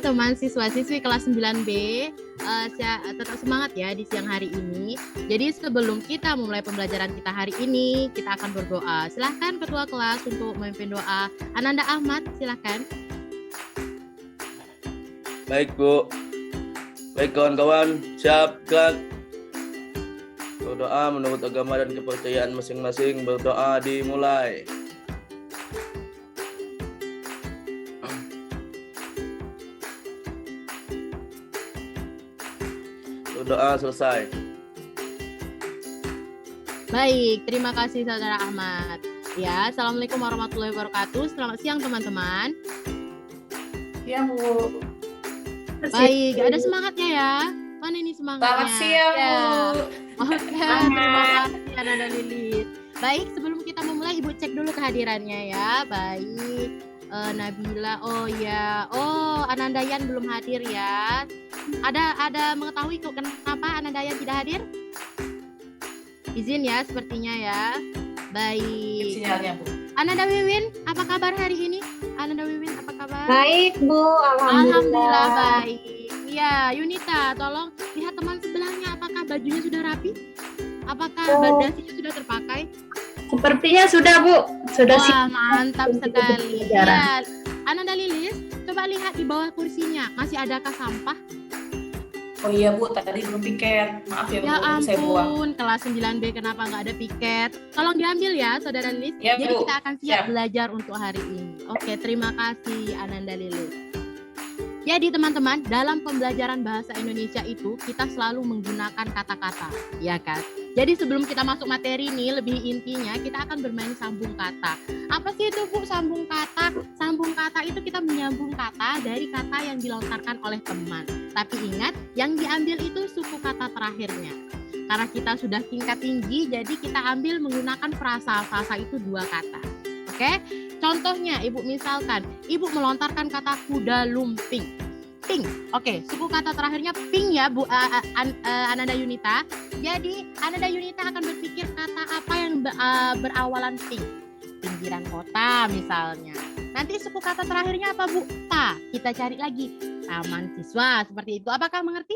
teman-teman siswa-siswi kelas 9B, tetap semangat ya di siang hari ini. Jadi sebelum kita memulai pembelajaran kita hari ini, kita akan berdoa. Silahkan ketua kelas untuk memimpin doa. Ananda Ahmad, silahkan. Baik Bu. Baik kawan-kawan, siap gerak. Berdoa menurut agama dan kepercayaan masing-masing. Berdoa dimulai. Berdoa selesai. Baik, terima kasih Saudara Ahmad. Ya, Assalamualaikum warahmatullahi wabarakatuh. Selamat siang teman-teman. Ya Bu. Baik, ada semangatnya ya. Mana ini semangatnya? Selamat siang ya. Bu. Oke, terima kasih Ananda Lilis. Baik, sebelum kita memulai Ibu cek dulu kehadirannya ya. Baik, Nabila, Anandayan belum hadir ya. Ada mengetahui kenapa Anandayan tidak hadir? Izin ya sepertinya ya. Baik. Sinyalnya Bu. Ananda Wiwin, apa kabar hari ini? Ananda Wiwin, apa kabar? Baik Bu, Alhamdulillah baik. Ya, Yunita, tolong lihat teman sebelahnya apakah bajunya sudah rapi? Apakah bagasinya sudah terpakai? Sepertinya sudah Bu, sudah Wah, mantap sekali. Ya. Ya, Ananda Lilis, coba lihat di bawah kursinya, masih adakah sampah? Oh iya Bu, tadi belum piket. Maaf ya Bu, Ya saya buang. ampun, kelas 9B kenapa nggak ada piket? Tolong diambil ya, Saudara Lilis. Ya, Jadi Bu. kita akan siap belajar untuk hari ini. Oke, terima kasih Ananda Lilis. Jadi teman-teman, dalam pembelajaran bahasa Indonesia itu kita selalu menggunakan kata-kata, ya kan? Jadi sebelum kita masuk materi ini, lebih intinya kita akan bermain sambung kata. Apa sih itu Bu sambung kata? Sambung kata itu kita menyambung kata dari kata yang dilontarkan oleh teman. Tapi ingat, yang diambil itu suku kata terakhirnya. Karena kita sudah tingkat tinggi, jadi kita ambil menggunakan frasa. Frasa itu 2 kata. Oke? Contohnya, Ibu misalkan, Ibu melontarkan kata kuda lumping. Ping. Oke, suku kata terakhirnya ping ya Bu Ananda Yunita. Jadi Ananda Yunita akan berpikir kata apa yang berawalan ping. Pinggiran kota misalnya. Nanti suku kata terakhirnya apa Bu? Ta. Kita cari lagi. Taman siswa, seperti itu. Apakah mengerti?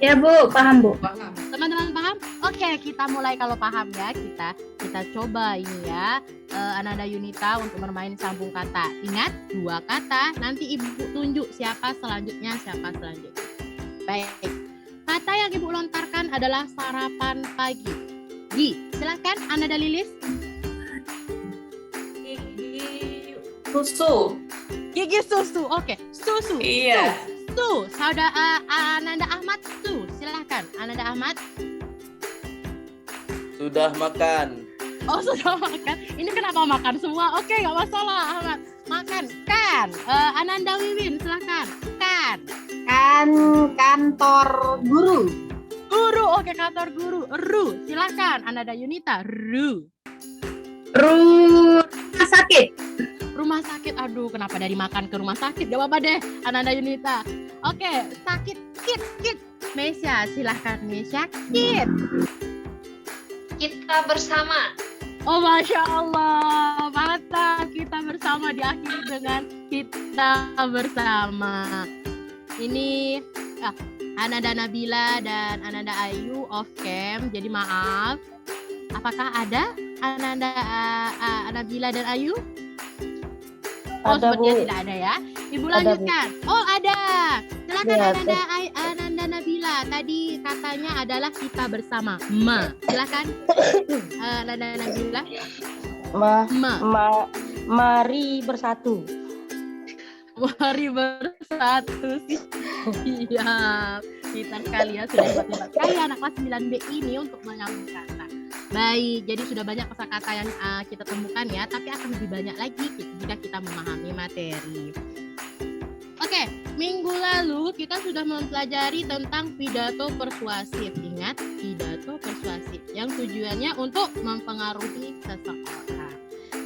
Ya Bu, paham Bu. Paham. Teman-teman paham? Oke, kita mulai kalau paham ya. Kita coba ini ya. Ananda Yunita untuk bermain sambung kata. Ingat, 2 kata. Nanti Ibu tunjuk siapa selanjutnya. Baik. Kata yang Ibu lontarkan adalah sarapan pagi. Silakan Ananda Lilis. Gigi susu. Gigi susu. Oke, susu. Iya. Saudara Ananda Ahmad, silahkan Ananda Ahmad. Sudah makan. Oh, sudah makan. Ini kenapa makan semua? Oke, nggak masalah Ahmad. Makan. Kan. Ananda Wiwin, silahkan. Kan. Kantor guru. Guru. Oke, kantor guru. Ru. Silahkan Ananda Yunita. Ru. Rumah sakit. Rumah sakit. Aduh, kenapa dari makan ke rumah sakit? Gak apa-apa deh, Ananda Yunita. Oke, sakit. Kit. Mesya, silahkan Mesya. Kit. Kita bersama. Oh, Masya Allah. Mantap, kita bersama diakhiri dengan kita bersama. Ini Ananda Nabila dan Ananda Ayu off cam. Jadi maaf. Apakah ada Ananda Nabila dan Ayu? Oh, Ada, sepertinya Bu. tidak ada ya. Ibu Ada, lanjutkan. Oh, ada. Silakan Ya, Ananda Nabila. Tadi katanya adalah kita bersama. Silakan Ananda Nabila. Mari bersatu. Mari bersatu sih. Iya. Kita sekali ya sudah hebat sekali anak kelas 9B ini untuk menyambung kata. Baik, jadi sudah banyak kosakata yang kita temukan ya, tapi akan lebih banyak lagi jika kita memahami materi. Oke, minggu lalu kita sudah mempelajari tentang pidato persuasif. Ingat, pidato persuasif yang tujuannya untuk mempengaruhi seseorang.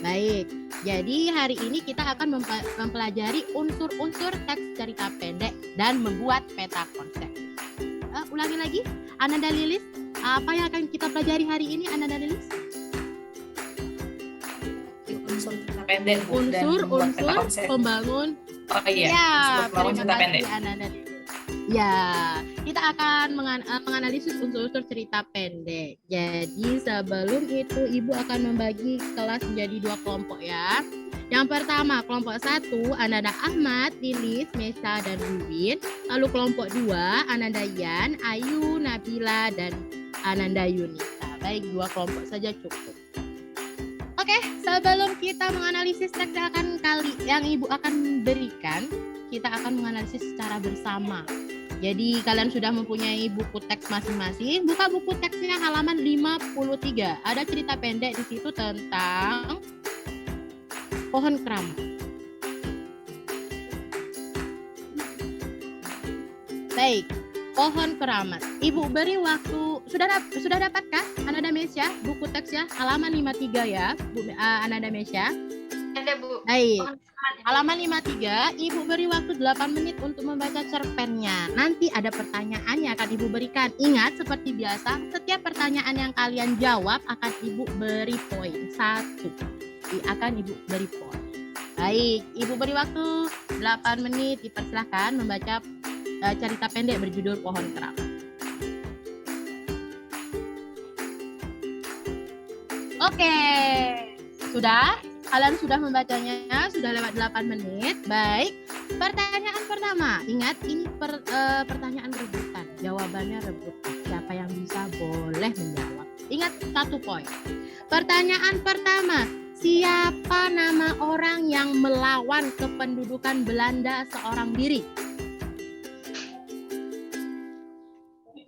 Baik, jadi hari ini kita akan mempelajari unsur-unsur teks cerita pendek dan membuat peta konsep. Ulangi lagi, Ananda Lilis, apa yang akan kita pelajari hari ini, Ananda Lilis? Unsur cerita pendek. Unsur pembangun Oh iya, Ya, sebelum melakukan terima cerita pendek. kasih Ananda. Ya, kita akan menganalisis unsur-unsur cerita pendek. Jadi sebelum itu Ibu akan membagi kelas menjadi 2 kelompok ya. Yang pertama, kelompok 1, Ananda Ahmad, Lilis, Mesa, dan Wiwin. Lalu kelompok 2, Ananda Yan, Ayu, Nabila, dan Ananda Yunita. Baik, 2 kelompok saja cukup. Oke, sebelum kita menganalisis teks yang Ibu akan berikan, kita akan menganalisis secara bersama. Jadi kalian sudah mempunyai buku teks masing-masing. Buka buku teksnya halaman 53. Ada cerita pendek di situ tentang pohon keramat. Baik, pohon keramat. Ibu beri waktu. Sudah dapatkah Ananda Mesya buku teksnya halaman 53 ya, Ananda Mesya? Ada, Bu. Baik. Halaman 53, Ibu beri waktu 8 menit untuk membaca cerpennya. Nanti ada pertanyaan yang akan Ibu berikan. Ingat, seperti biasa, setiap pertanyaan yang kalian jawab akan Ibu beri poin. 1. Akan Ibu beri poin. Baik, Ibu beri waktu 8 menit. Dipersilahkan membaca cerita pendek berjudul Pohon Keramat. Oke, sudah? Kalian sudah membacanya, sudah lewat 8 menit. Baik, pertanyaan pertama. Ingat, ini pertanyaan rebutan. Jawabannya rebutan. Siapa yang bisa boleh menjawab. Ingat, 1 poin. Pertanyaan pertama. Siapa nama orang yang melawan kependudukan Belanda seorang diri?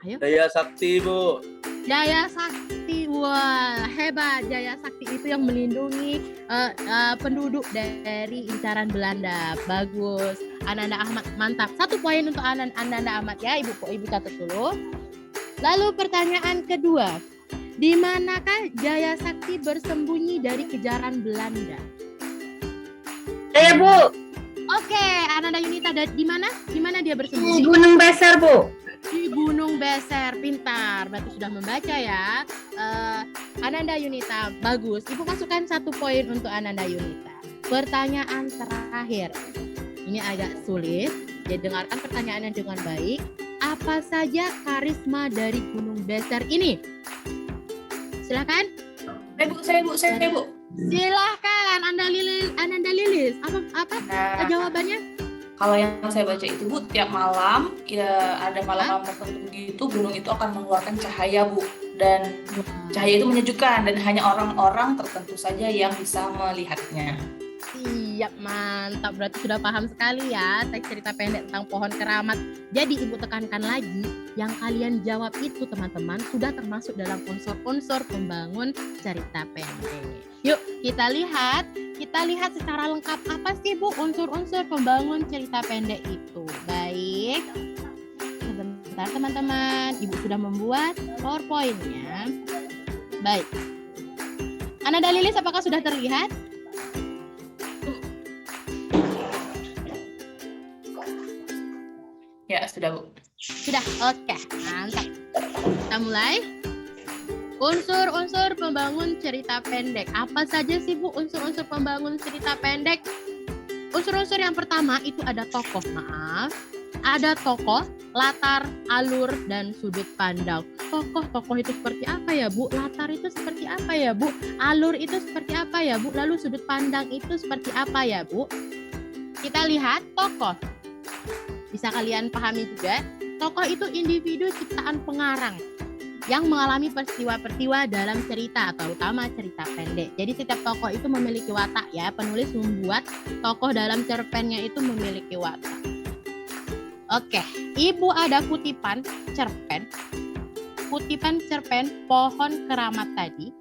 Ayo. Jaya Sakti, Bu. Jaya Sakti, wah hebat. Jaya Sakti itu yang melindungi penduduk dari incaran Belanda. Bagus, Ananda Ahmad, mantap. 1 poin untuk Ananda Ahmad ya, Ibu catat dulu. Lalu pertanyaan kedua, di manakah Jaya Sakti bersembunyi dari kejaran Belanda? Saya, Bu. Oke, Ananda Yunita, di mana? Di mana dia Di bersembunyi? Gunung Besar, Bu. Di Gunung Beser, pintar. Berarti sudah membaca ya. Ananda Yunita, bagus. Ibu masukkan 1 poin untuk Ananda Yunita. Pertanyaan terakhir. Ini agak sulit. Jadi dengarkan pertanyaannya dengan baik. Apa saja karisma dari Gunung Beser ini? Silakan. Saya, Bu. Silakan Ananda Lilis. Apa Nah, jawabannya? kalau yang saya baca itu, Bu, tiap malam ya ada malam tertentu gitu, gunung itu akan mengeluarkan cahaya, Bu. Dan cahaya itu menyejukkan dan hanya orang-orang tertentu saja yang bisa melihatnya. Siap, mantap. Berarti sudah paham sekali ya teks cerita pendek tentang pohon keramat. Jadi Ibu tekankan lagi, yang kalian jawab itu teman-teman sudah termasuk dalam unsur-unsur pembangun cerita pendek. Yuk kita lihat secara lengkap apa sih Bu unsur-unsur pembangun cerita pendek itu. Baik, sebentar teman-teman, Ibu sudah membuat PowerPoint-nya. Baik, Ananda Lilis, apakah sudah terlihat? Ya, sudah, Bu. Sudah, oke, mantap. Kita mulai. Unsur-unsur pembangun cerita pendek. Apa saja sih Bu unsur-unsur pembangun cerita pendek? Unsur-unsur yang pertama itu ada tokoh, ada tokoh, latar, alur, dan sudut pandang. Tokoh itu seperti apa ya Bu? Latar itu seperti apa ya Bu? Alur itu seperti apa ya Bu? Lalu sudut pandang itu seperti apa ya Bu? Kita lihat tokoh. Bisa kalian pahami juga, tokoh itu individu ciptaan pengarang yang mengalami peristiwa-peristiwa dalam cerita, terutama cerita pendek. Jadi setiap tokoh itu memiliki watak ya. Penulis membuat tokoh dalam cerpennya itu memiliki watak. Oke, Ibu ada kutipan cerpen pohon keramat tadi.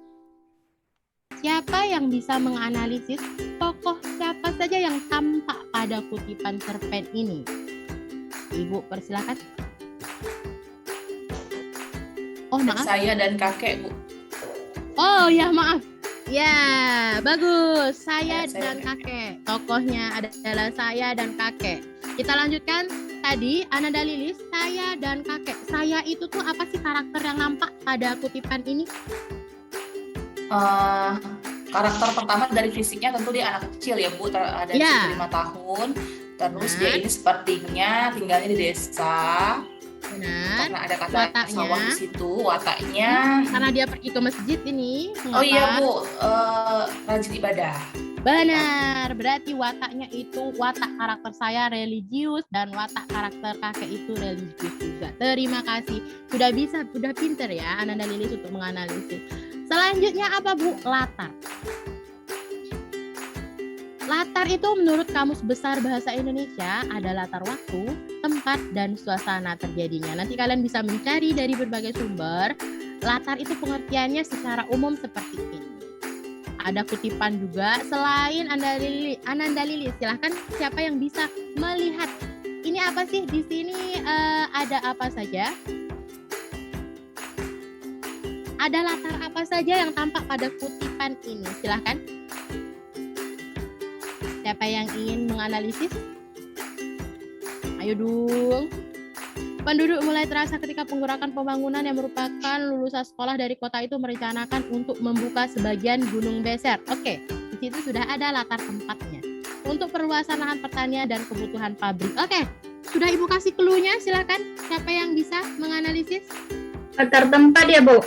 Siapa yang bisa menganalisis tokoh siapa saja yang tampak pada kutipan cerpen ini? Ibu persilakan. Oh maaf. Saya dan kakek, Bu. Oh ya maaf. Ya bagus. Saya Ya, dan kakek. Tokohnya adalah saya dan kakek. Kita lanjutkan. Tadi Ananda Lilis, saya dan kakek. Saya itu tuh apa sih karakter yang nampak pada kutipan ini? Karakter pertama dari fisiknya tentu dia anak kecil ya, Bu. Ada Ya. sekitar 5 tahun. Terus Benar. dia ini sepertinya tinggalnya di desa Benar. karena ada kata Wataknya? sawah di situ. Wataknya, Karena dia pergi ke masjid ini. oh iya mengapa? Bu, rajin ibadah. Benar, berarti wataknya itu watak karakter saya religius dan watak karakter kakek itu religius juga. Terima kasih. Sudah pinter ya Ananda Lilis untuk menganalisis. Selanjutnya apa Bu? Latar. Latar itu menurut Kamus Besar Bahasa Indonesia ada latar waktu, tempat, dan suasana terjadinya. Nanti kalian bisa mencari dari berbagai sumber. Latar itu pengertiannya secara umum seperti ini. Ada kutipan juga selain Ananda Lili. Silahkan siapa yang bisa melihat ini apa sih di sini, ada apa saja? Ada latar apa saja yang tampak pada kutipan ini? Silahkan. Siapa yang ingin menganalisis? Ayo dong. Penduduk mulai terasa ketika penggerakan pembangunan yang merupakan lulusan sekolah dari kota itu merencanakan untuk membuka sebagian Gunung Beser. Oke, di situ sudah ada latar tempatnya. Untuk perluasan lahan pertanian dan kebutuhan pabrik. Oke, sudah Ibu kasih clue-nya, silakan. Siapa yang bisa menganalisis? Latar tempat ya, Bu?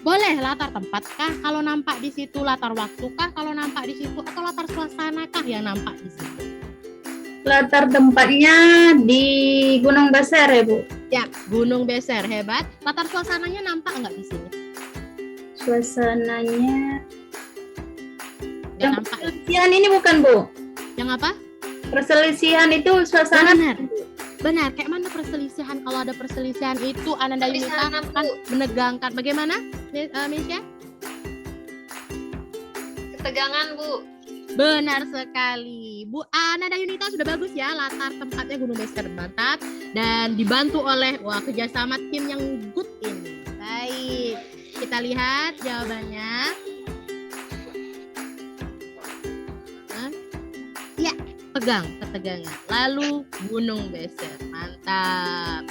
Boleh latar tempat kah? Kalau nampak di situ latar waktu kah? Kalau nampak di situ atau latar suasana kah yang nampak di situ? Latar tempatnya di Gunung Beser ya, Bu? Ya, Gunung Beser, hebat. Latar suasananya nampak nggak di sini? Suasananya Nggak yang nampak. perselisihan ini bukan, Bu? Yang apa? Perselisihan itu suasana. Benar. Benar, kayak mana perselisihan? Kalau ada perselisihan itu Ananda Yunita Perselisihan, Bu. kan menegangkan. Bagaimana, Misha? Ketegangan, Bu. Benar sekali. Bu Ananda Yunita sudah bagus ya, latar tempatnya Gunung Beser, mantap. Dan dibantu oleh kerjasama tim yang good ini. Baik, kita lihat jawabannya. Ya, ketegangan. Lalu Gunung Beser, mantap.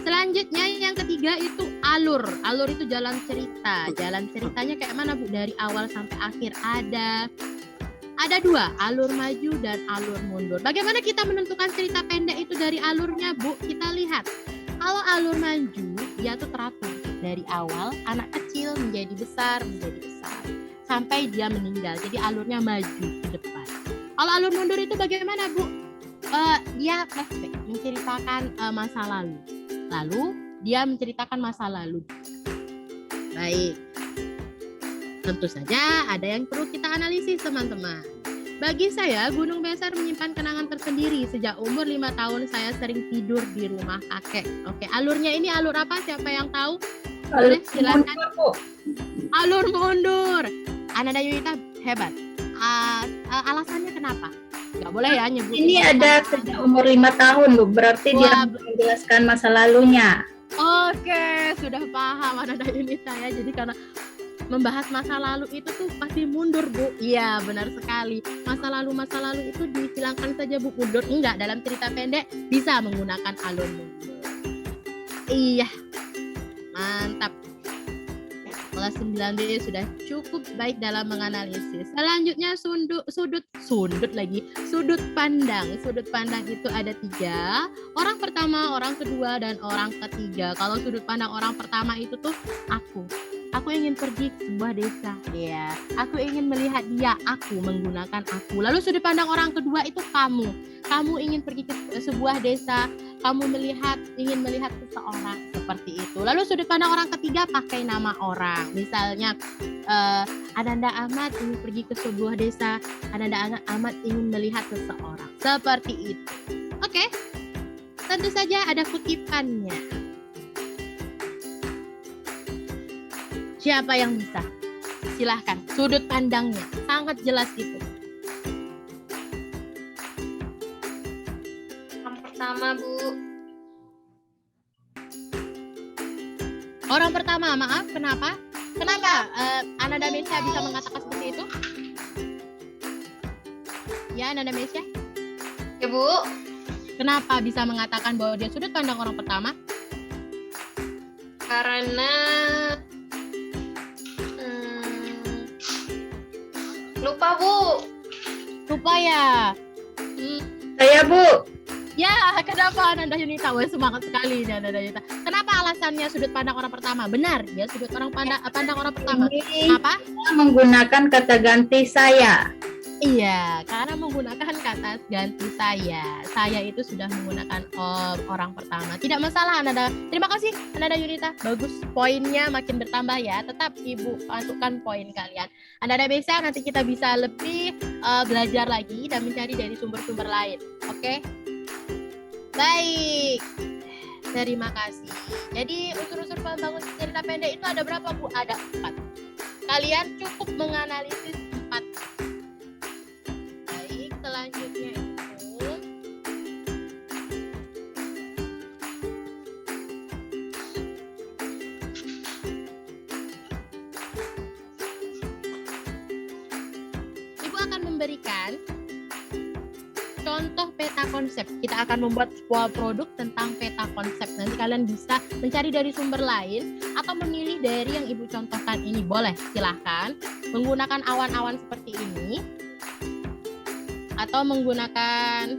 Selanjutnya yang ketiga itu alur. Alur itu jalan cerita. Jalan ceritanya kayak mana Bu? Dari awal sampai akhir ada dua, alur maju dan alur mundur. Bagaimana kita menentukan cerita pendek itu dari alurnya, Bu? Kita lihat. Kalau alur maju, dia tuh teratur. Dari awal, anak kecil menjadi besar, sampai dia meninggal. Jadi alurnya maju ke depan. Kalau alur mundur itu bagaimana, Bu? Dia flashback, menceritakan masa lalu. Lalu, dia menceritakan masa lalu. Baik. Tentu saja ada yang perlu kita analisis, teman-teman. Bagi saya, Gunung Beser menyimpan kenangan tersendiri. Sejak umur 5 tahun saya sering tidur di rumah kakek. Oke, alurnya ini alur apa? Siapa yang tahu? Boleh, silakan. Alur mundur. Ananda Yunita hebat. Alasannya kenapa? Nggak boleh ya nyebut. Ini ada sejak umur 5 tahun, Bu. Berarti dia menjelaskan masa lalunya. Oke, sudah paham Ananda Yunita ya. Jadi karena membahas masa lalu itu tuh pasti mundur, Bu. Iya, benar sekali. Masa lalu itu dihilangkan saja, Bu. Mundur enggak, dalam cerita pendek bisa menggunakan alur mundur. Iya. Mantap. Kelas 9B sudah cukup baik dalam menganalisis. Selanjutnya sudut pandang. Sudut pandang itu ada 3. Orang pertama, orang kedua, dan orang ketiga. Kalau sudut pandang orang pertama itu tuh aku ingin pergi ke sebuah desa. Ya, aku ingin melihat dia. Aku menggunakan aku. Lalu sudut pandang orang kedua itu kamu. Kamu ingin pergi ke sebuah desa. Kamu ingin melihat seseorang, seperti itu. Lalu sudut pandang orang ketiga pakai nama orang. Misalnya Ananda Ahmad ingin pergi ke sebuah desa. Ananda Ahmad ingin melihat seseorang. Seperti itu. Oke. Tentu saja ada kutipannya. Siapa yang bisa? Silahkan. Sudut pandangnya sangat jelas itu. Yang pertama, Bu. Orang pertama, maaf, kenapa? Kenapa Ananda Mesya bisa mengatakan seperti itu? Ya, Ananda Mesya. Ya, Bu. Kenapa bisa mengatakan bahwa dia sudut pandang orang pertama? Karena lupa, Bu. Lupa ya. Saya, Bu. Ya, kenapa Ananda Yunita? Wah, semangat sekali nih Ananda Yunita. Kenapa alasannya sudut pandang orang pertama? Benar, ya sudut pandang orang pertama. Ini Apa? menggunakan kata ganti saya. Iya, karena menggunakan kata ganti saya. Saya itu sudah menggunakan orang pertama. Tidak masalah Ananda. Terima kasih Ananda Yunita. Bagus, poinnya makin bertambah ya. Tetap Ibu masukkan poin kalian. Ananda bisa nanti kita bisa lebih belajar lagi dan mencari dari sumber-sumber lain. Oke? Baik. Terima kasih. Jadi unsur-unsur pembangun cerita pendek itu ada berapa, Bu? Ada 4. Kalian cukup menganalisis 4. Baik, selanjutnya itu Ibu akan memberikan contoh peta konsep. Kita akan membuat sebuah produk tentang peta konsep. Nanti kalian bisa mencari dari sumber lain atau memilih dari yang Ibu contohkan ini. Boleh, silahkan. Menggunakan awan-awan seperti ini. Atau menggunakan,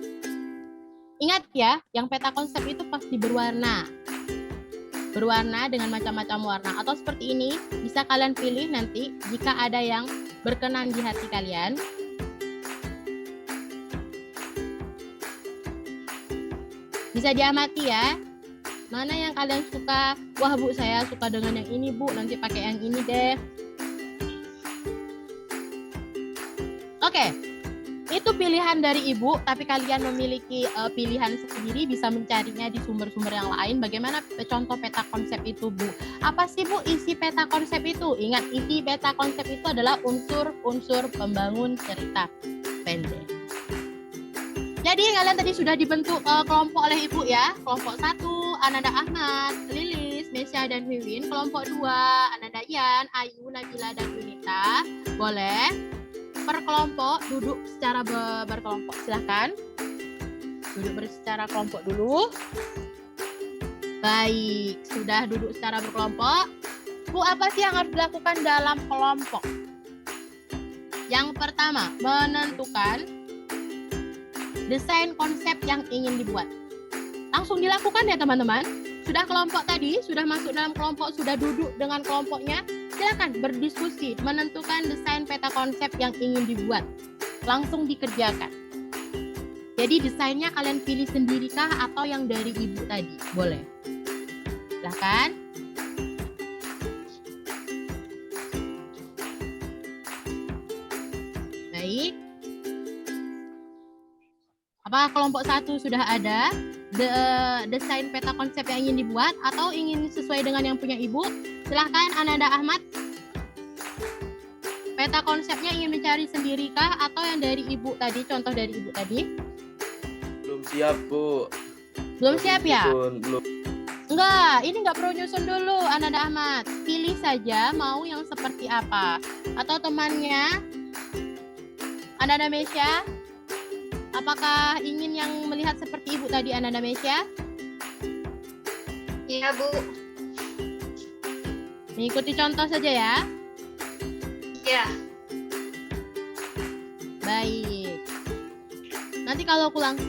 ingat ya, yang peta konsep itu pasti berwarna. Berwarna dengan macam-macam warna. Atau seperti ini, bisa kalian pilih nanti jika ada yang berkenan di hati kalian. Bisa diamati ya, mana yang kalian suka. Wah Bu, saya suka dengan yang ini Bu, nanti pakai yang ini deh. Oke, itu pilihan dari Ibu, tapi kalian memiliki pilihan sendiri, bisa mencarinya di sumber-sumber yang lain. Bagaimana contoh peta konsep itu Bu? Apa sih Bu isi peta konsep itu? Ingat, isi peta konsep itu adalah unsur-unsur pembangun cerita pendek. Jadi kalian tadi sudah dibentuk kelompok oleh Ibu ya. Kelompok 1, Ananda Ahmad, Lilis, Mesya dan Wiwin. Kelompok 2, Ananda Yan, Ayu, Nabila dan Yunita. Boleh per kelompok duduk secara berkelompok, silahkan. Duduk secara kelompok dulu. Baik, sudah duduk secara berkelompok. Bu, apa sih yang harus dilakukan dalam kelompok? Yang pertama, menentukan desain konsep yang ingin dibuat. Langsung dilakukan ya teman-teman. Sudah kelompok tadi, sudah masuk dalam kelompok, sudah duduk dengan kelompoknya, silakan berdiskusi, menentukan desain peta konsep yang ingin dibuat. Langsung dikerjakan. Jadi desainnya kalian pilih sendiri kah atau yang dari Ibu tadi? Boleh. Silakan. Baik. Apa kelompok 1 sudah ada desain peta konsep yang ingin dibuat atau ingin sesuai dengan yang punya Ibu? Silahkan Ananda Ahmad. Peta konsepnya ingin mencari sendiri kah atau yang dari Ibu tadi, contoh dari Ibu tadi? Belum siap, Bu. Belum siap ya? Belum. Enggak, ini enggak perlu nyusun dulu Ananda Ahmad. Pilih saja mau yang seperti apa. Atau temannya Ananda Mesya, apakah ingin yang melihat seperti Ibu tadi Ananda Mesya? Iya, Bu. Mengikuti contoh saja ya. Iya. Baik. Nanti kalau kurang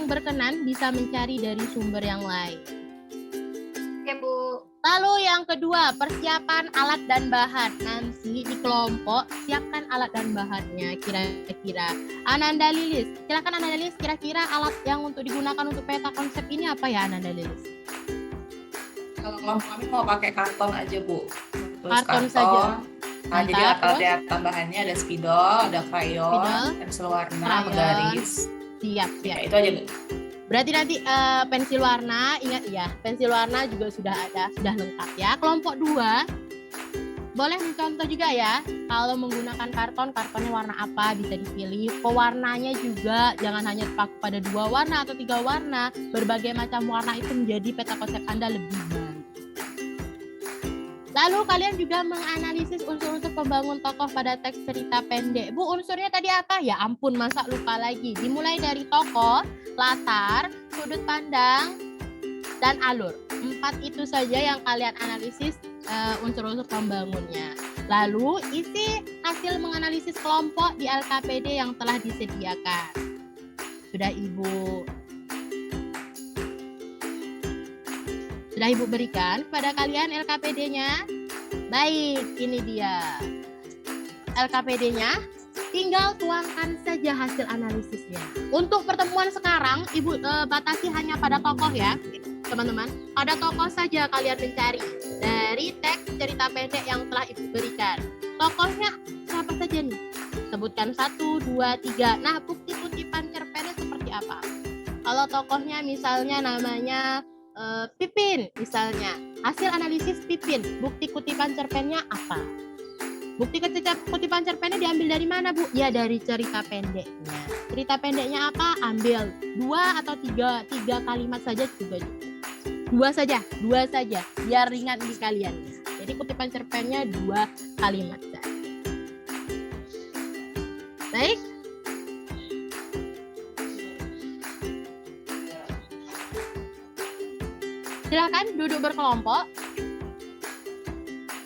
berkenan bisa mencari dari sumber yang lain. Oke, Bu. Lalu yang kedua, persiapan alat dan bahan. Nanti di kelompok siapkan alat dan bahannya kira-kira. Ananda Lilis, silakan Ananda Lilis, kira-kira alat yang untuk digunakan untuk peta konsep ini apa ya Ananda Lilis? Kalau kelompok kami mau pakai karton aja, Bu. Terus Karton saja. Nah, jadi Mantap, alat tambahannya ada spidol, ada krayon, Spidol, pensil warna, krayon. penggaris. Siap. Ya, itu aja, Bu. Berarti nanti pensil warna, ingat ya, pensil warna juga sudah ada, sudah lengkap ya. Kelompok 2, boleh mencontoh juga ya. Kalau menggunakan karton, kartonnya warna apa bisa dipilih. Pewarnanya juga jangan hanya terpaku pada 2 warna atau 3 warna. Berbagai macam warna itu menjadi peta konsep Anda lebih baik. Lalu kalian juga menganalisis unsur-unsur pembangun tokoh pada teks cerita pendek. Bu, unsurnya tadi apa? Ya ampun, masa lupa lagi. Dimulai dari tokoh, latar, sudut pandang, dan alur. 4 itu saja yang kalian analisis unsur-unsur pembangunnya. Lalu isi hasil menganalisis kelompok di LKPD yang telah disediakan. Sudah Ibu berikan kepada kalian LKPD-nya? Baik, ini dia LKPD-nya. Tinggal tuangkan saja hasil analisisnya. Untuk pertemuan sekarang, Ibu batasi hanya pada tokoh ya, teman-teman. Pada tokoh saja kalian mencari dari teks cerita pendek yang telah Ibu berikan. Tokohnya siapa saja nih? Sebutkan 1, 2, 3. Nah, bukti kutipan cerpennya seperti apa? Kalau tokohnya misalnya namanya Pipin, misalnya. Hasil analisis Pipin, bukti kutipan cerpennya apa? Bukti kutipan cerpennya diambil dari mana, Bu? Ya, dari cerita pendeknya. Cerita pendeknya apa? Ambil 2 atau 3 kalimat saja juga. 2 saja, biar ringan di kalian. Jadi kutipan cerpennya 2 kalimat saja. Baik. Silakan duduk berkelompok.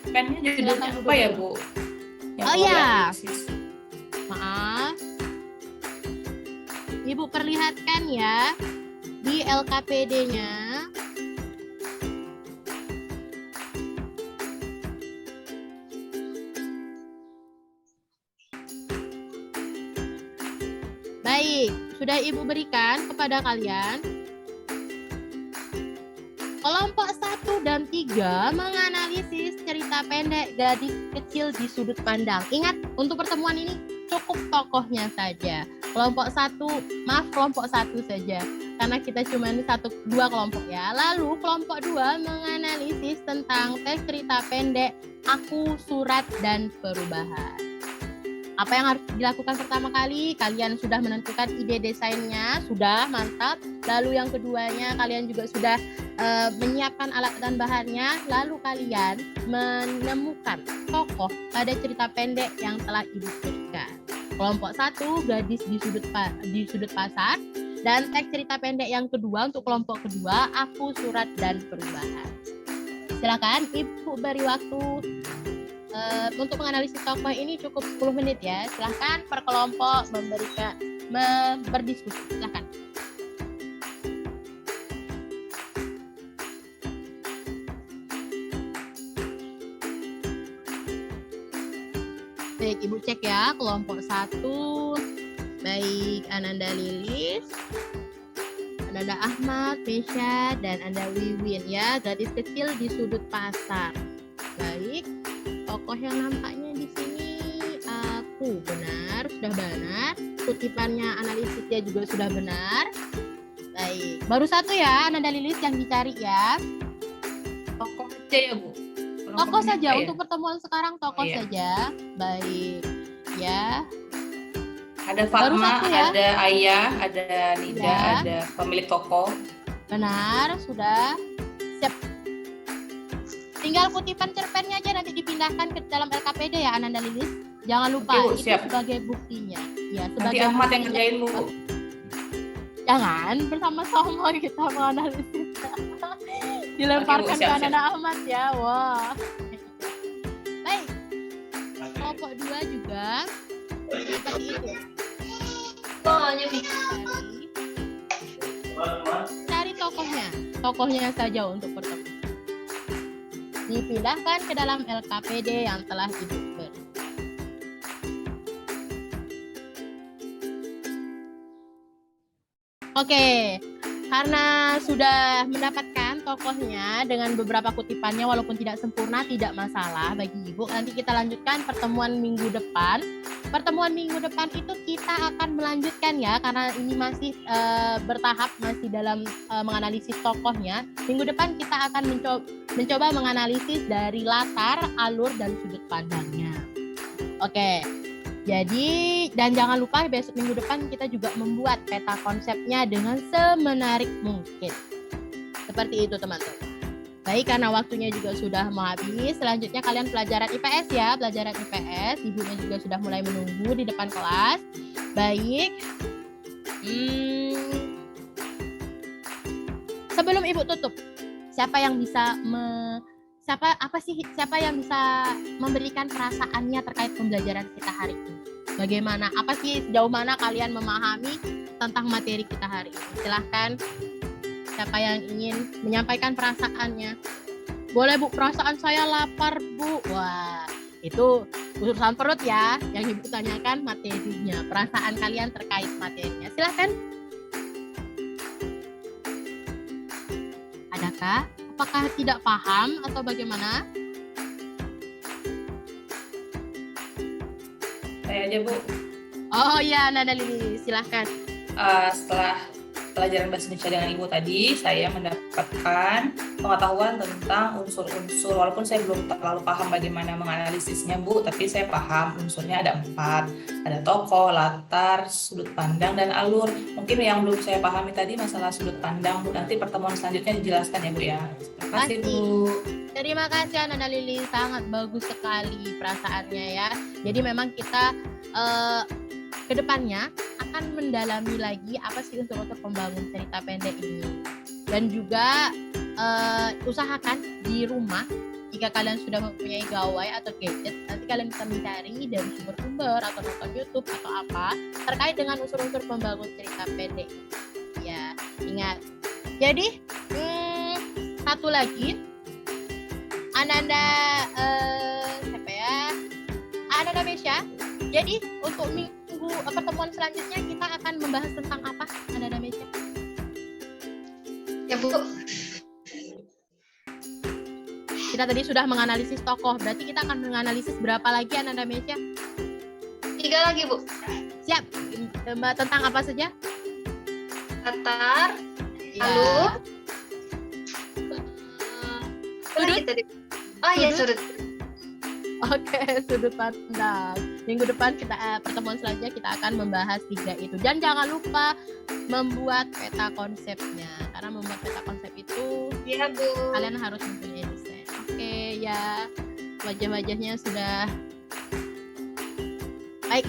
Pennya judulnya apa ya, Bu? Yang Oh mau ya. dianalisis. Maaf. Ibu perlihatkan ya di LKPD-nya. Baik, sudah Ibu berikan kepada kalian. Kelompok 1 dan 3 menganalisis cerita pendek gadis kecil di sudut pandang. Ingat, untuk pertemuan ini cukup tokohnya saja. Kelompok 1 saja. Karena kita cuma 2 kelompok ya. Lalu kelompok 2 menganalisis tentang teks cerita pendek Aku, Surat, dan Perubahan. Apa yang harus dilakukan pertama kali? Kalian sudah menentukan ide desainnya, sudah mantap. Lalu yang keduanya, kalian juga sudah menyiapkan alat dan bahannya. Lalu kalian menemukan tokoh pada cerita pendek yang telah Ibu berikan. Kelompok 1, gadis di sudut pasar. Dan teks cerita pendek yang kedua untuk kelompok kedua, Aku, Surat, dan Perubahan. Silakan Ibu beri waktu. Untuk menganalisis tokoh ini cukup 10 menit ya. Silahkan per kelompok berdiskusi. Silahkan. Baik, Ibu cek ya. Kelompok 1. Baik, Ananda Lilis, Ananda Ahmad, Mesya, dan Anda Wiwin ya. Gadis kecil di sudut pasar. Baik. Tokoh yang nampaknya di sini Aku, benar, sudah benar. Kutipannya analisisnya juga sudah benar. Baik, baru 1 ya Ananda Lilis yang dicari ya. Tokoh aja ya, Bu? Tokoh saja ya? untuk pertemuan sekarang, tokoh Iya. saja. Baik, ya. Ada Baru Fatma, 1 ya? ada Ayah, ada Nida, Ya. ada pemilik toko. Benar, sudah. Siap. Tinggal kutipan cerpennya aja nanti dipindahkan ke dalam LKPD ya Ananda Lilis. Jangan lupa, Oke, Bu, itu siap. sebagai buktinya. Ya, Nanti sebagai Ahmad yang buktinya. kerjain, Bu. Jangan, bersama-sama kita menganalisis. Dilemparkan Oke, Bu, ke siap, Ananda Ahmad ya. Wah. Baik. Kelompok 2 juga seperti itu. Cari tokohnya saja untuk pertemuan. Dipindahkan ke dalam LKPD yang telah Ibu beri. Oke, karena sudah mendapatkan tokohnya dengan beberapa kutipannya walaupun tidak sempurna, tidak masalah bagi Ibu. Nanti kita lanjutkan pertemuan minggu depan. Pertemuan minggu depan itu kita akan melanjutkan ya, karena ini masih bertahap, masih dalam menganalisis tokohnya. Minggu depan kita akan mencoba menganalisis dari latar, alur, dan sudut pandangnya. Oke. Jadi, dan jangan lupa besok minggu depan kita juga membuat peta konsepnya dengan semenarik mungkin. Seperti itu teman-teman. Baik, karena waktunya juga sudah mau habis. Selanjutnya kalian pelajaran IPS ya, pelajaran IPS. Ibunya juga sudah mulai menunggu di depan kelas. Baik. Sebelum Ibu tutup, siapa yang bisa siapa yang bisa memberikan perasaannya terkait pembelajaran kita hari ini? Bagaimana? Apa sih sejauh mana kalian memahami tentang materi kita hari ini. Silahkan siapa yang ingin menyampaikan perasaannya. Boleh Bu, perasaan saya lapar Bu. Wah, itu urusan perut ya. Yang Ibu tanyakan materinya, perasaan kalian terkait materinya. Silahkan. Adakah? Apakah tidak paham atau bagaimana? Saya aja Bu. Oh ya, Nada Lili, silahkan. Setelah pelajaran bahasa Indonesia dengan Ibu tadi, saya mendapatkan pengetahuan tentang unsur-unsur, walaupun saya belum terlalu paham bagaimana menganalisisnya Bu, tapi saya paham unsurnya ada 4, ada tokoh, latar, sudut pandang, dan alur. Mungkin yang belum saya pahami tadi masalah sudut pandang Bu, nanti pertemuan selanjutnya dijelaskan ya Bu ya. Terima kasih Bu. Terima kasih Nada Lili, sangat bagus sekali perasaannya ya. Jadi memang kita kedepannya akan mendalami lagi apa sih unsur-unsur pembangun cerita pendek ini, dan juga usahakan di rumah jika kalian sudah mempunyai gawai atau gadget, nanti kalian bisa mencari dari sumber-sumber atau nonton YouTube atau apa terkait dengan unsur-unsur pembangun cerita pendek. Ya, ingat. Jadi satu lagi, Ananda siapa ya? Ananda Mesya. Jadi untuk pertemuan selanjutnya kita akan membahas tentang apa, Ananda Mesya? Ya Bu. Kita tadi sudah menganalisis tokoh, berarti kita akan menganalisis berapa lagi, Ananda Mesya? 3 lagi Bu. Siap. Tentang apa saja? Latar, Ya. alur, Sudut? Oh iya, Sudut? sudut. Oke, sudut pandang. Minggu depan kita pertemuan selanjutnya kita akan membahas 3 itu. Dan jangan lupa membuat peta konsepnya. Karena membuat peta konsep itu Iya Bu. kalian harus mempunyai desain. Oke, ya. Wajah-wajahnya sudah baik.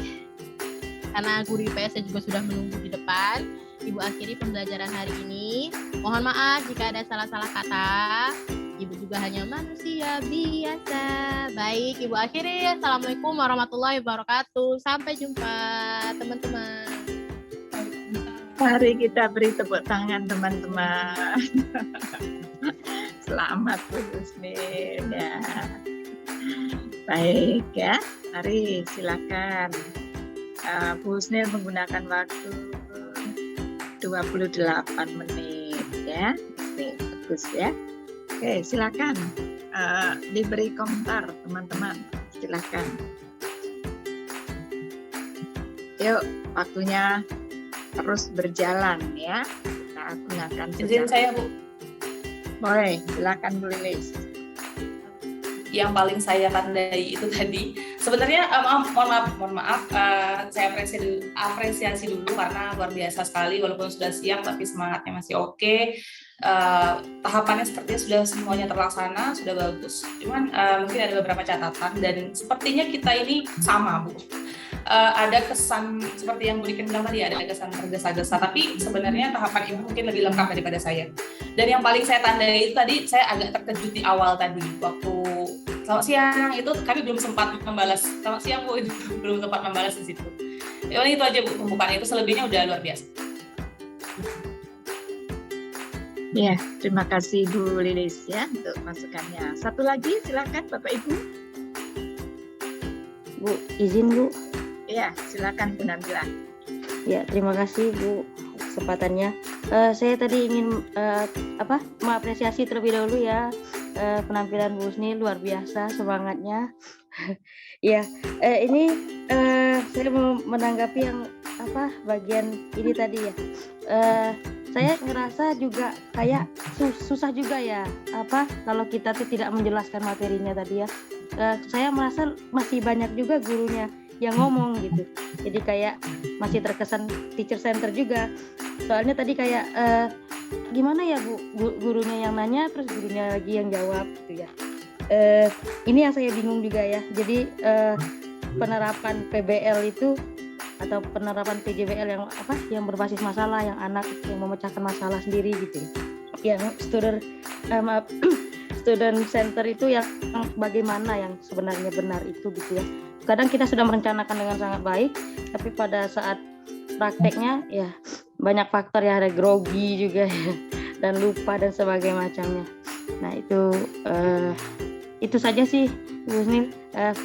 Karena guru IPS juga sudah menunggu di depan. Ibu akhiri pembelajaran hari ini. Mohon maaf jika ada salah-salah kata. Ibu juga hanya manusia biasa. Baik, Ibu akhiri. Assalamualaikum warahmatullahi wabarakatuh. Sampai jumpa, teman-teman. Mari kita beri tepuk tangan teman-teman. Selamat Bu Husnil ya. Baik ya, mari silakan. Bu Husnil menggunakan waktu 28 menit ya. Oke, bagus ya. Oke, silakan diberi komentar teman-teman. Silakan. Yuk, waktunya terus berjalan ya. Kita gunakan. Izin saya Bu. Boleh, silakan Bu Lilis. Yang paling saya tandai itu tadi sebenarnya mohon maaf saya apresiasi dulu karena luar biasa sekali, walaupun sudah siang tapi semangatnya masih oke. Tahapannya sepertinya sudah semuanya terlaksana, sudah bagus, cuman mungkin ada beberapa catatan dan sepertinya kita ini sama Bu. Ada kesan seperti yang Bu Riken bilang tadi, ada kesan tergesa-gesa, tapi sebenarnya tahapan ini mungkin lebih lengkap daripada saya. Dan yang paling saya tandai itu tadi, saya agak terkejut di awal tadi waktu selamat siang itu kami belum sempat membalas. Selamat siang Bu, itu belum sempat membalas di situ. Ya, itu aja Bu pembukaan, itu selebihnya udah luar biasa. Ya, terima kasih Bu Lilis ya untuk masukannya. Satu lagi silakan Bapak Ibu. Bu, izin Bu. Ya, silakan Bu Nabila. Ya, terima kasih Bu kesempatannya. Saya tadi ingin mengapresiasi terlebih dahulu ya penampilan Bu Husni, luar biasa semangatnya. Ya, ini saya mau menanggapi yang bagian ini tadi ya. Saya ngerasa juga kayak susah juga ya kalau kita tuh tidak menjelaskan materinya tadi ya. Saya merasa masih banyak juga gurunya yang ngomong gitu, jadi kayak masih terkesan teacher center juga. Soalnya tadi kayak gimana ya Bu, gurunya yang nanya terus gurunya lagi yang jawab gitu ya. Ini yang saya bingung juga ya. Jadi penerapan PBL itu atau penerapan PJBL yang berbasis masalah, yang anak yang memecahkan masalah sendiri gitu, yang student center itu yang bagaimana yang sebenarnya benar itu gitu ya. Kadang kita sudah merencanakan dengan sangat baik, tapi pada saat prakteknya ya banyak faktor ya, ada grogi juga ya, dan lupa dan sebagainya macamnya. Nah itu saja sih Bu Husnil.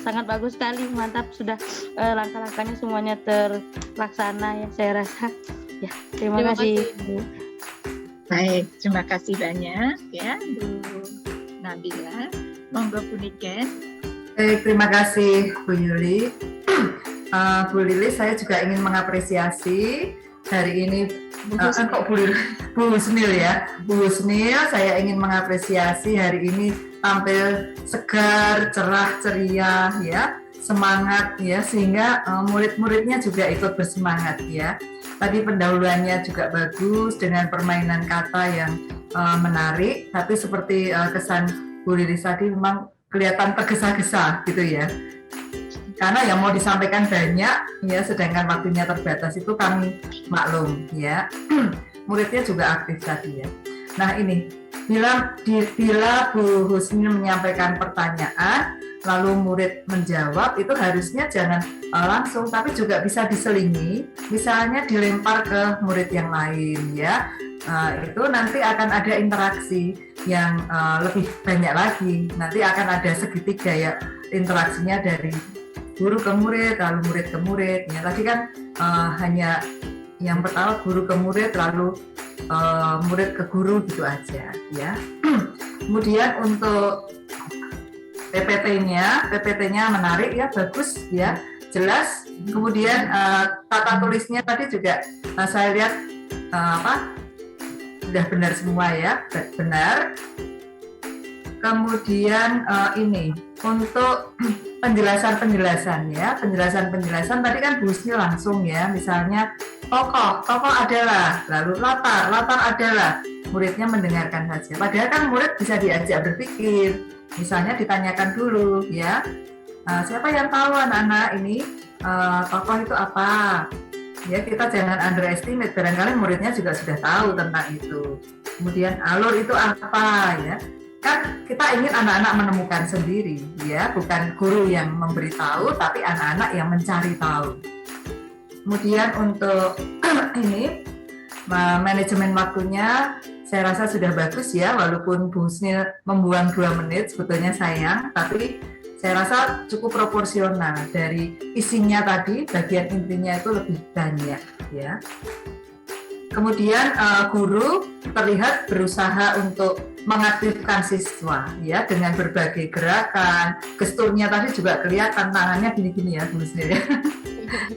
Sangat bagus sekali, mantap, sudah langkah-langkahnya semuanya terlaksana ya saya rasa. Ya, terima kasih Bu. Baik, terima kasih banyak ya Bu Nabila. Monggo Bu Niken. Terima kasih Bu Yuli. Bu Lilis, saya juga ingin mengapresiasi hari ini. Kok Bu Husnil ya, Bu Husnil, saya ingin mengapresiasi hari ini tampil segar, cerah, ceria, ya, semangat, ya, sehingga murid-muridnya juga ikut bersemangat, ya. Tadi pendahuluannya juga bagus dengan permainan kata yang menarik, tapi seperti kesan Bu Lilis tadi memang kelihatan tergesa-gesa, gitu ya. Karena yang mau disampaikan banyak, ya, sedangkan waktunya terbatas, itu kami maklum, ya. Muridnya juga aktif tadi, ya. Nah, ini bila Bu Husnil menyampaikan pertanyaan, lalu murid menjawab, itu harusnya jangan langsung, tapi juga bisa diselingi, misalnya dilempar ke murid yang lain, ya. Itu nanti akan ada interaksi yang lebih banyak lagi. Nanti akan ada segitiga ya, interaksinya dari guru ke murid, lalu murid ke murid. Ya, tadi kan hanya yang pertama guru ke murid, lalu murid ke guru gitu aja, ya. Kemudian untuk PPT-nya menarik ya, bagus ya, jelas. Kemudian tata tulisnya tadi juga saya lihat sudah benar semua ya, benar. Kemudian ini untuk penjelasan ya, penjelasan tadi kan Bu Husnil langsung ya, misalnya tokoh adalah, lalu latar adalah, muridnya mendengarkan saja. Padahal kan murid bisa diajak berpikir, misalnya ditanyakan dulu ya, siapa yang tahu anak-anak ini tokoh itu apa? Ya, kita jangan underestimate, barangkali muridnya juga sudah tahu tentang itu. Kemudian alur itu apa ya? Kan kita ingin anak-anak menemukan sendiri, ya, bukan guru yang memberitahu, tapi anak-anak yang mencari tahu. Kemudian untuk ini manajemen waktunya, saya rasa sudah bagus ya, walaupun Bu Husnil membuang 2 menit, sebetulnya sayang, tapi saya rasa cukup proporsional dari isinya tadi, bagian intinya itu lebih banyak, ya. Kemudian guru terlihat berusaha untuk mengaktifkan siswa ya dengan berbagai gerakan, gesturnya tadi juga kelihatan, tangannya gini-gini ya Bu Husnil ya.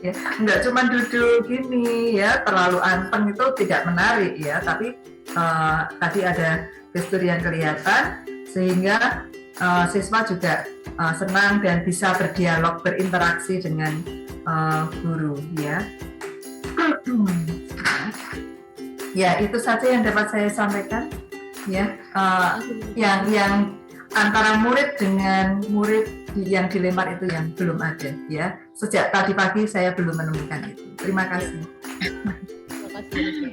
Ya, enggak cuma duduk gini ya, terlalu anteng itu tidak menarik ya, tapi tadi ada gestur yang kelihatan sehingga siswa juga senang dan bisa berdialog, berinteraksi dengan guru ya. Ya, itu saja yang dapat saya sampaikan ya. Yang antara murid dengan murid yang dilempar itu yang belum ada ya. Sejak tadi pagi saya belum menemukan itu. Terima kasih.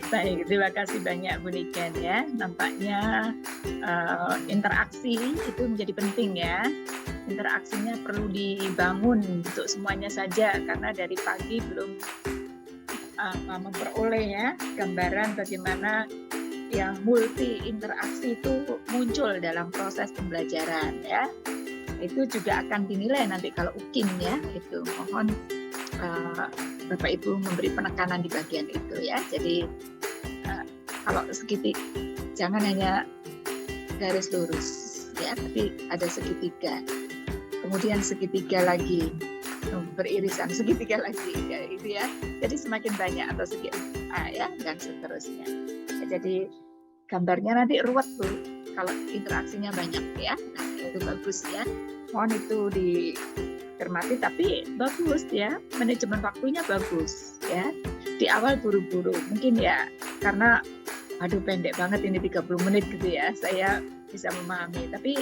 Baik, terima kasih banyak Bu Niken ya. Nampaknya interaksi itu menjadi penting ya. Interaksinya perlu dibangun untuk semuanya saja, karena dari pagi belum memperoleh ya gambaran bagaimana yang multi interaksi itu muncul dalam proses pembelajaran ya. Itu juga akan dinilai nanti kalau UKIM ya. Itu mohon Bapak Ibu memberi penekanan di bagian itu ya. Jadi kalau segitiga jangan hanya garis lurus ya, tapi ada segitiga. Kemudian segitiga lagi, beririsan segitiga lagi ya, itu ya. Jadi semakin banyak atau segi ya, dan seterusnya. Ya, jadi gambarnya nanti ruwet tuh kalau interaksinya banyak ya. Nah, itu bagus ya. Mohon itu dicermati, tapi bagus ya. Manajemen waktunya bagus ya. Di awal buru-buru mungkin ya, karena pendek banget ini 30 menit gitu ya. Saya bisa memahami, tapi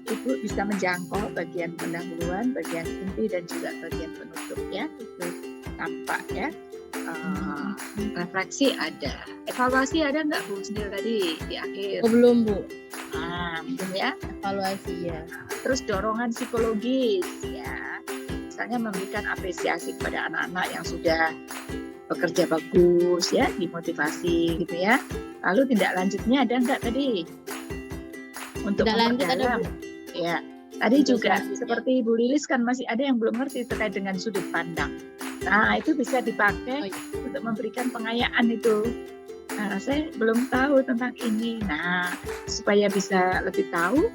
Ibu bisa menjangkau bagian pendahuluan, bagian inti, dan juga bagian penutup ya. Itu tampak ya. Refleksi ada. Evaluasi ada nggak Bu Husnil tadi di akhir? Oh, belum Bu. Mungkin ya. Evaluasi ya. Terus dorongan psikologis ya. Misalnya memberikan apresiasi kepada anak-anak yang sudah bekerja bagus ya, dimotivasi gitu ya. Lalu tindak lanjutnya ada enggak tadi? Untuk Tindak lanjut ada, memperdalam. Bu. Ya, tadi Untuk juga selanjutnya. seperti Bu Lilis kan masih ada yang belum ngerti terkait dengan sudut pandang. Nah, itu bisa dipakai Oh, iya. untuk memberikan pengayaan itu. Nah, saya belum tahu tentang ini. Nah, supaya bisa lebih tahu,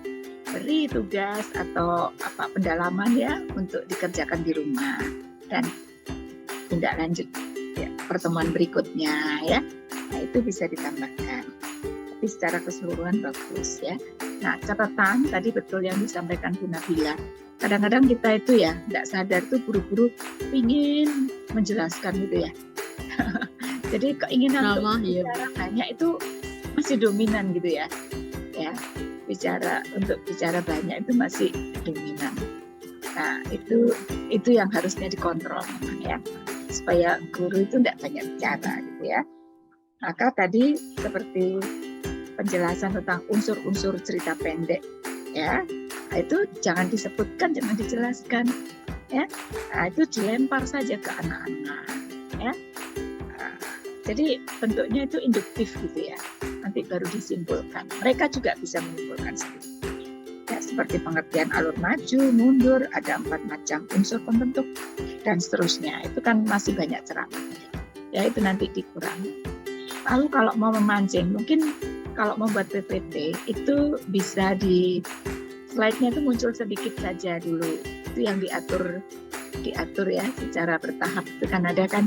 beri tugas atau apa pendalaman ya untuk dikerjakan di rumah dan tindak lanjut ya, pertemuan berikutnya ya. Nah, itu bisa ditambahkan. Tapi secara keseluruhan bagus ya. Nah, catatan tadi betul yang disampaikan Bu Nabila. Kadang-kadang kita itu ya tidak sadar tuh buru-buru ingin menjelaskan gitu ya. Jadi keinginan Drama, untuk iya. bicara banyak itu masih dominan gitu ya. Ya, untuk bicara banyak itu masih dominan. Nah, itu yang harusnya dikontrol memang ya. Supaya guru itu tidak banyak bicara gitu ya. Maka tadi seperti penjelasan tentang unsur-unsur cerita pendek ya. Nah, itu jangan disebutkan, jangan dijelaskan ya. Nah, itu dilempar saja ke anak-anak ya. Nah, jadi bentuknya itu induktif gitu ya. Nanti baru disimpulkan. Mereka juga bisa menyimpulkan sendiri. Ya, seperti pengertian alur maju, mundur, ada 4 macam unsur pembentuk dan seterusnya. Itu kan masih banyak ceramah. Ya, itu nanti dikurangi. Lalu kalau mau memancing, mungkin kalau membuat PPT itu bisa di slide-nya itu muncul sedikit saja dulu. Itu yang diatur ya secara bertahap. Itu kan ada kan.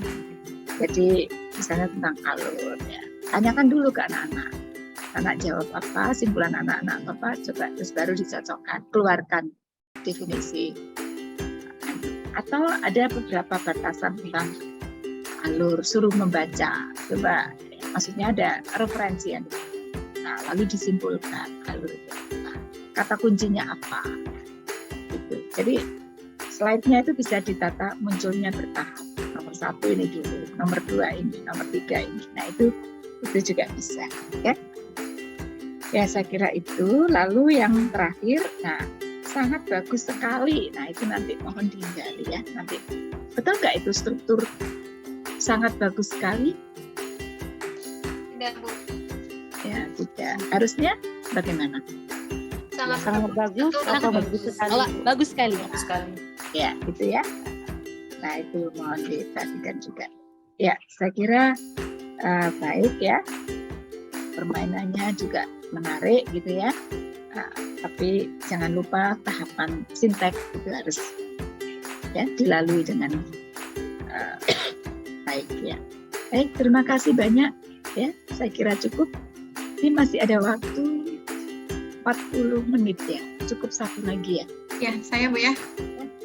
Jadi misalnya tentang alur ya. Tanyakan dulu ke anak-anak. Anak jawab apa, simpulan anak-anak apa, coba terus baru dicocokkan, keluarkan definisi. Atau ada beberapa batasan tentang alur, suruh membaca. Coba maksudnya ada referensi yang nah, lalu disimpulkan alur itu. Nah, kata kuncinya apa? Gitu. Jadi slide-nya itu bisa ditata munculnya bertahap. Nomor 1 ini dulu, nomor 2 ini, nomor 3 ini. Nah, itu juga bisa ya. Ya, saya kira itu. Lalu yang terakhir, nah sangat bagus sekali. Nah, itu nanti mohon dihindari ya. Nanti betul nggak itu struktur sangat bagus sekali? Tidak, Bu. Ya, tidak. Harusnya bagaimana? Sangat bagus atau bagus sekali? Oh, bagus sekali. Bagus sekali. Ya, gitu ya. Nah, itu mohon diperhatikan juga. Ya, saya kira baik ya. Permainannya juga menarik gitu ya. Nah, tapi jangan lupa tahapan sintek itu harus ya dilalui dengan baik ya. Baik, terima kasih banyak ya. Saya kira cukup. Ini masih ada waktu 40 menit ya. Cukup satu lagi ya. Ya, saya Bu ya.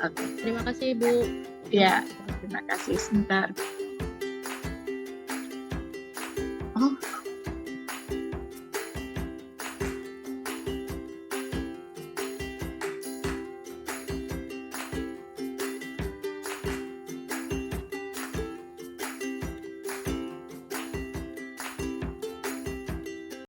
Oke. Terima kasih, Bu. Ya, terima kasih sebentar. Oh,